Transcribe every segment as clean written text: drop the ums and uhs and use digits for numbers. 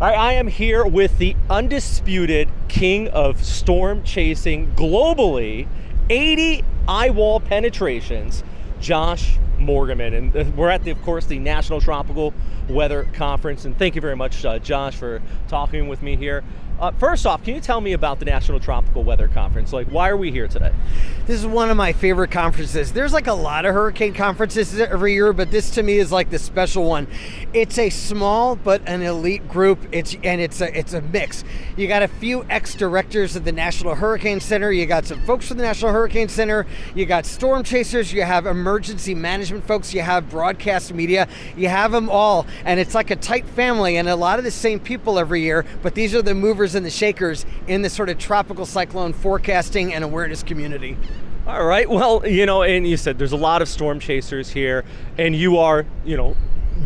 All right, I am here with the undisputed king of storm chasing globally, 80 eye wall penetrations, Josh Morgerman. And we're at, of course, the National Tropical Weather Conference. And thank you very much, Josh, for talking with me here. First off, can you tell me about the National Tropical Weather Conference? Like, why are we here today? This is one of my favorite conferences. There's like a lot of hurricane conferences every year, but this to me is like the special one. It's a small but an elite group. It's a mix. You got a few ex-directors of the National Hurricane Center. You got some folks from the National Hurricane Center. You got storm chasers. You have emergency management folks. You have broadcast media. You have them all, and it's like a tight family and a lot of the same people every year. But these are the movers and the shakers in the sort of tropical cyclone forecasting and awareness community. All right, well, and you said there's a lot of storm chasers here, and you are,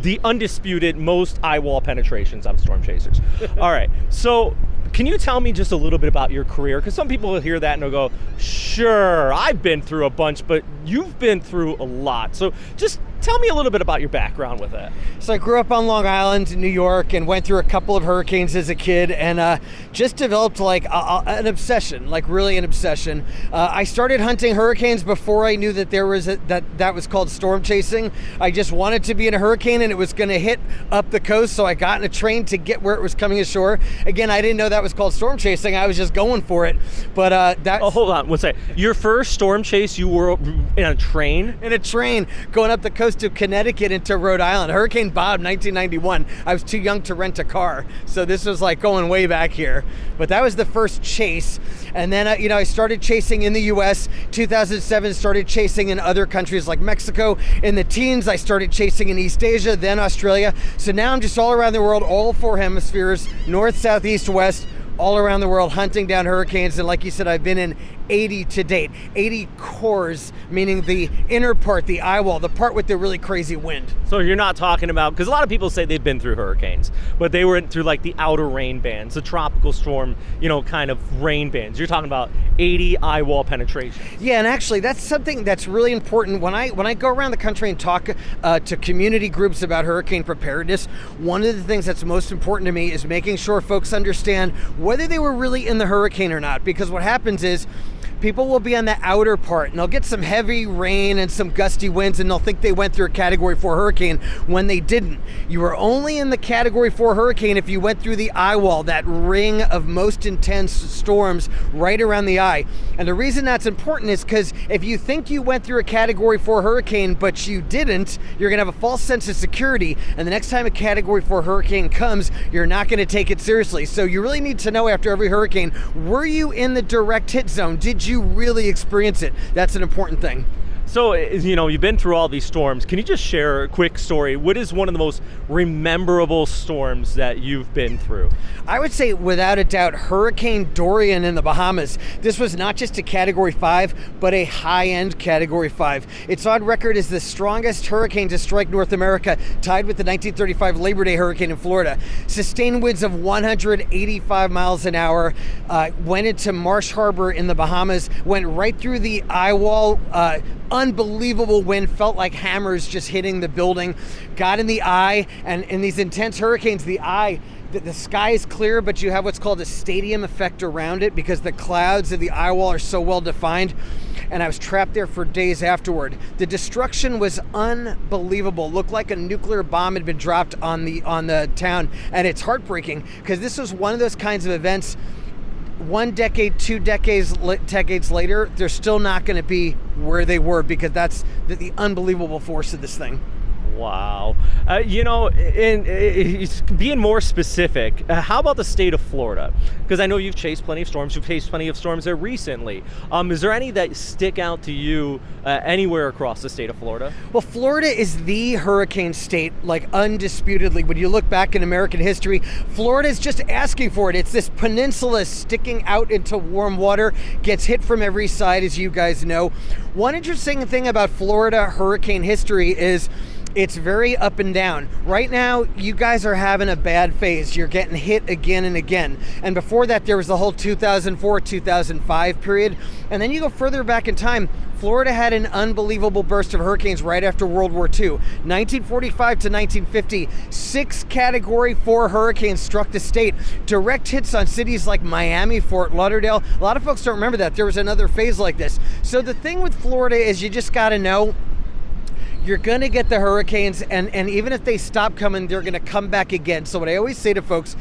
the undisputed most eye wall penetrations out of storm chasers. All right, so can you tell me just a little bit about your career? Because some people will hear that and they'll go, sure, I've been through a bunch, but you've been through a lot. So just tell me a little bit about your background with that. So I grew up on Long Island, New York, and went through a couple of hurricanes as a kid, and just developed like an obsession, like really an obsession. I started hunting hurricanes before I knew that there was that was called storm chasing. I just wanted to be in a hurricane, and it was going to hit up the coast, so I got in a train to get where it was coming ashore. Again, I didn't know that was called storm chasing. I was just going for it. But that. Oh, hold on one second. Your first storm chase, you were in a train? In a train going up the coast to Connecticut into Rhode Island. Hurricane Bob, 1991. I was too young to rent a car, so this was like going way back here. But that was the first chase, and then I started chasing in the U.S. 2007, started chasing in other countries like Mexico. In the teens, I started chasing in East Asia, then Australia. So now I'm just all around the world, all four hemispheres, north, south, east, west, all around the world hunting down hurricanes. And like you said, I've been in 80 to date. 80 cores, meaning the inner part, the eye wall, the part with the really crazy wind. So you're not talking about, because a lot of people say they've been through hurricanes, but they were through like the outer rain bands, the tropical storm, kind of rain bands. You're talking about 80 eye wall penetration. Yeah, and actually that's something that's really important. When I go around the country and talk to community groups about hurricane preparedness, one of the things that's most important to me is making sure folks understand whether they were really in the hurricane or not. Because what happens is people will be on the outer part and they'll get some heavy rain and some gusty winds and they'll think they went through a Category 4 hurricane when they didn't. You were only in the Category 4 hurricane if you went through the eye wall, that ring of most intense storms right around the eye. And the reason that's important is because if you think you went through a Category 4 hurricane but you didn't, you're gonna have a false sense of security, and the next time a Category 4 hurricane comes, you're not gonna take it seriously. So you really need to know after every hurricane, were you in the direct hit zone? Did you really experience it? That's an important thing. So, you've been through all these storms. Can you just share a quick story? What is one of the most memorable storms that you've been through? I would say, without a doubt, Hurricane Dorian in the Bahamas. This was not just a Category 5, but a high-end Category 5. It's on record as the strongest hurricane to strike North America, tied with the 1935 Labor Day hurricane in Florida. Sustained winds of 185 miles an hour, went into Marsh Harbor in the Bahamas, went right through the eye wall, unbelievable wind, felt like hammers just hitting the building, got in the eye, and in these intense hurricanes, the sky is clear, but you have what's called a stadium effect around it because the clouds of the eye wall are so well defined. And I was trapped there for days afterward. The destruction was unbelievable. Looked like a nuclear bomb had been dropped on the town, and it's heartbreaking because this was one of those kinds of events. 1 decade, 2 decades later, they're still not going to be where they were because that's the unbelievable force of this thing. Wow. Being more specific, how about the state of Florida? Because I know you've chased plenty of storms. You've chased plenty of storms there recently. Is there any that stick out to you anywhere across the state of Florida? Well, Florida is the hurricane state, like undisputedly. When you look back in American history, Florida is just asking for it. It's this peninsula sticking out into warm water, gets hit from every side, as you guys know. One interesting thing about Florida hurricane history is It's very up and down. Right now, you guys are having a bad phase. You're getting hit again and again. And before that, there was the whole 2004, 2005 period. And then you go further back in time, Florida had an unbelievable burst of hurricanes right after World War II. 1945 to 1950, 6 Category 4 hurricanes struck the state. Direct hits on cities like Miami, Fort Lauderdale. A lot of folks don't remember that. There was another phase like this. So the thing with Florida is you just got to know you're going to get the hurricanes, and even if they stop coming, they're going to come back again. So what I always say to folks,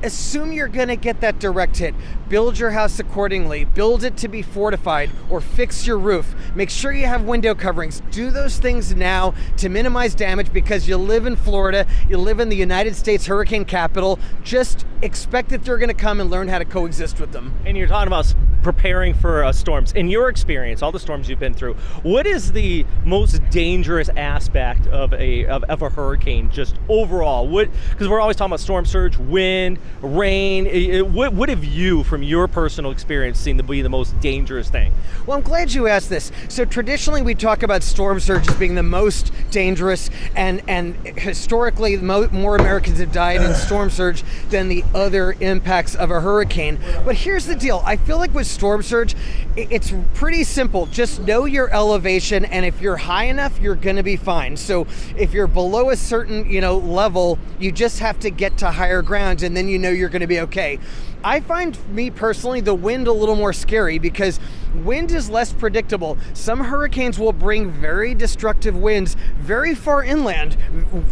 assume you're going to get that direct hit. Build your house accordingly. Build it to be fortified, or fix your roof. Make sure you have window coverings. Do those things now to minimize damage, because you live in Florida, you live in the United States hurricane capital. Just expect that they're going to come and learn how to coexist with them. And you're talking about preparing for storms. In your experience, all the storms you've been through, what is the most dangerous aspect of a hurricane, just overall? Because we're always talking about storm surge, wind, rain. What have you, from your personal experience, seen to be the most dangerous thing? Well, I'm glad you asked this. So traditionally, we talk about storm surge as being the most dangerous, and historically, more Americans have died in storm surge than the other impacts of a hurricane. But here's the deal. I feel like with storm surge, it's pretty simple. Just know your elevation, and if you're high enough, you're going to be fine. So if you're below a certain level, you just have to get to higher ground, and then you're going to be okay. I find, me personally, the wind a little more scary, because wind is less predictable. Some hurricanes will bring very destructive winds very far inland,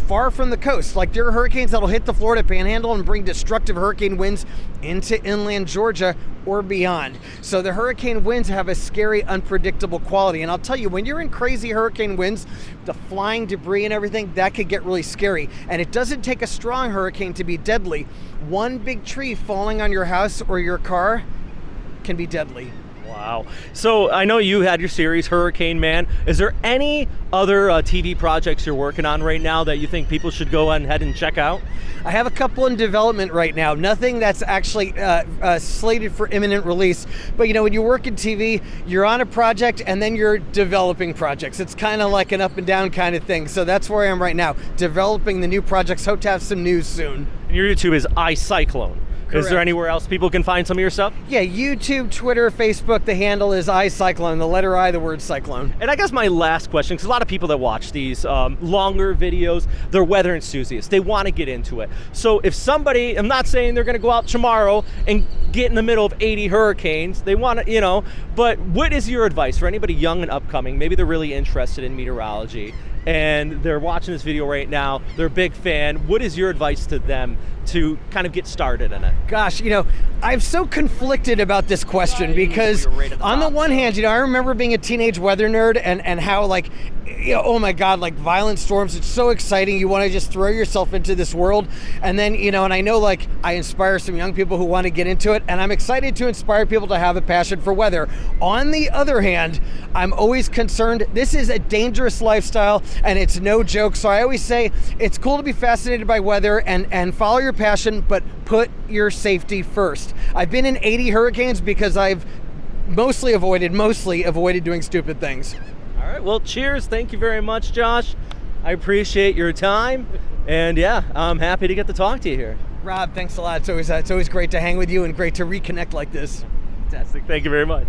far from the coast. Like, there are hurricanes that'll hit the Florida Panhandle and bring destructive hurricane winds into inland Georgia or beyond. So the hurricane winds have a scary, unpredictable quality. And I'll tell you, when you're in crazy hurricane winds, the flying debris and everything, that could get really scary. And it doesn't take a strong hurricane to be deadly. One big tree falling on your house or your car can be deadly. Wow. So I know you had your series, Hurricane Man. Is there any other TV projects you're working on right now that you think people should go ahead and check out? I have a couple in development right now. Nothing that's actually slated for imminent release. But when you work in TV, you're on a project and then you're developing projects. It's kind of like an up and down kind of thing. So that's where I am right now, developing the new projects. Hope to have some news soon. And your YouTube is iCyclone. Correct. Is there anywhere else people can find some of your stuff? Yeah, YouTube, Twitter, Facebook. The handle is iCyclone, the letter I, the word cyclone. And I guess my last question, because a lot of people that watch these longer videos, they're weather enthusiasts. They want to get into it. So if somebody, I'm not saying they're going to go out tomorrow and get in the middle of 80 hurricanes. They want to, but what is your advice for anybody young and upcoming? Maybe they're really interested in meteorology and they're watching this video right now. They're a big fan. What is your advice to them to kind of get started in it? Gosh, I'm so conflicted about this question, because on the one hand, I remember being a teenage weather nerd and how, like, oh my God, like violent storms, it's so exciting. You want to just throw yourself into this world. And then, and I know, like, I inspire some young people who want to get into it, and I'm excited to inspire people to have a passion for weather. On the other hand, I'm always concerned, this is a dangerous lifestyle and it's no joke. So I always say it's cool to be fascinated by weather and follow your passion, but put your safety first. I've been in 80 hurricanes because I've mostly avoided doing stupid things. All right, well, cheers. Thank you very much, Josh. I appreciate your time. And yeah, I'm happy to get to talk to you here. Rob, thanks a lot. It's always great to hang with you and great to reconnect like this. Fantastic. Thank you very much.